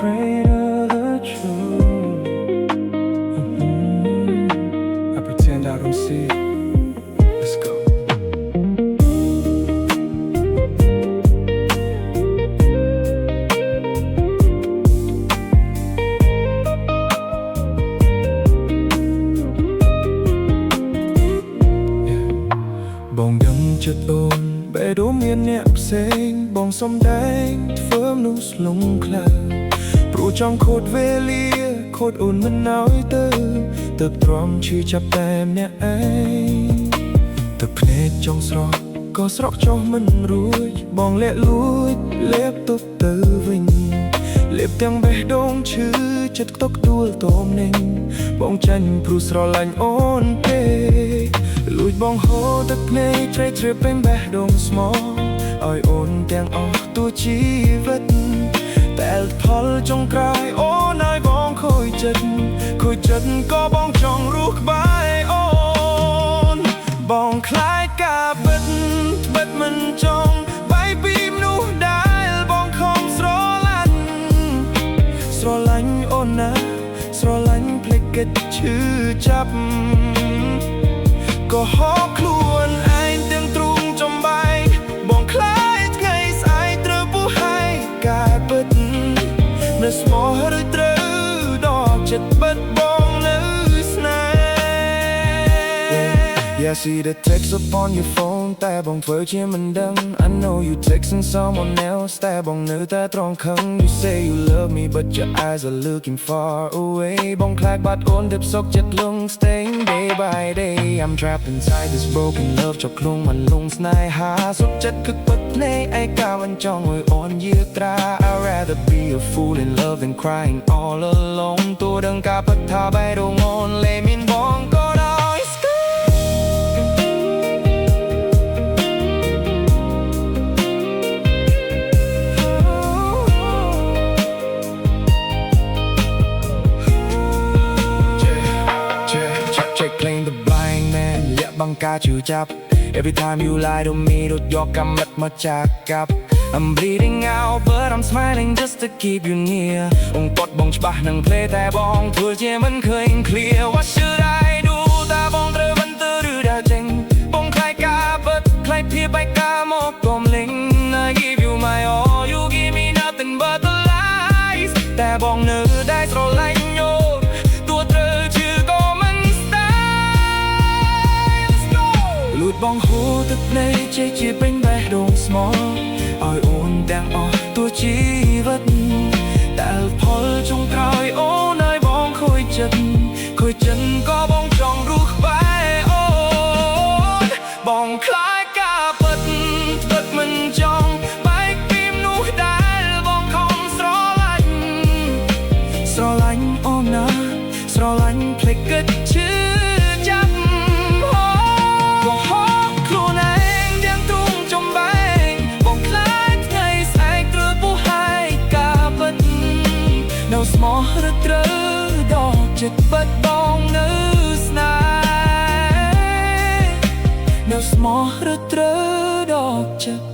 afraid of the truth. I pretend I don't see. Let's go. បងដឹងចិត្តអូនបេះដូងមានអ្នកផ្សេងបងសំដែងធ្វើមនុស្សលងខ្លៅព្រោះចង់ខូតវេលាខូតអូនមិនឲ្យទៅទ្រាំឈឺចាប់តែម្នាក់ឯងទឹកភ្នែកចង់ស្រក់ក៏ស្រក់ចុះមិនរួចបងលាក់លួចលេបទុកទៅវិញលេបទាំងបេះដូងឈឺចិត្តខ្ទុកដួលតមនឹងបងចាញ់ព្រោះស្រឡាញ់អូនពេកលួចបងហូរទឹកភ្នែកជ្រែកជ្រាបពេញបេះដូងស្មោះឲ្យអូនទាំងអស់ទូជីវិតតែផលចុងក្រោយអូនឲ្យបងខូចចិត្តក៏បងចង់រស់ក្បែរអូនបងខ្លាចការបិទមិនចង់បែកពីមនុស្សដែលបងខំស្រឡាញ់អូនណាស្រឡាញ់ភ្លេចគិតឈឺចាប់ក៏ហោខ្លួនឯងទាំងទ្រូងចំបែកបងខ្លាចថ្ងៃស្អែកត្រូវពោះហើយការពិតនៅស្មោះឬត្រូវដកចិត្តបិទបងនៅស្នេហ៍ Yeah, see the text up on your phone តែបងធ្វើជាមិនដឹង I know you texting someone else តែបងនៅតែត្រង់ខឹង You say you love me but your eyes are looking far away បងខ្លាចបាត់អូនទើបសុខចិត្តលង staying day by day I'm trapped inside this broken love ជាប់ខ្លួនមិនលងស្នេហាសុខចិត្តគឹកពិតភ្នែកឯកាមិនចង់ឲ្យអូនយាត្រា I'd rather be a fool in love than crying all alone ទោះដឹងការពិតថាបេះដូងអូនលែងមានបងក៏ដោយPlaying the blind man លាក់បង្ការជឿចាប់ Every time you lie to me រត់យកកម្មិតមកចាក់កាប់ I'm bleeding out but I'm smiling just to keep you near អង្គត់បងច្បាស់នឹង play តែបងធ្វើជាមិនឃើញ clear What should I do តាបងត្រូវបន្តទៅឬដើរចេញបងខ្លាចការពិតខ្លាចភាពបែកការមកកុំលេង I give you my all you give me nothing but the lies តែបងនៅតែស្រឡាញ់អូនទោះត្រូវជឿក៏មិនលួចបងហូរទឹកភ្នែកជ័យជាពេញបេះដូងស្មោះឲ្យអូនទាំងអស់ទូជីវិតតែផលចុងក្រោយអូនឲ្យបងខូចចិត្តក៏បងចង់រស់ក្បែរអូនបងខ្លាចការពិតមិនចង់បែកពីមនុស្សដែលបងខំស្រឡាញ់អូនណាស្រឡាញ់ភ្លេចគិតឈឺចាប់ស្មោះឬត្រូវដកចិត្តបិទបងនៅស្នេហ៍នៅស្មោះឬត្រូវដកចិត្ត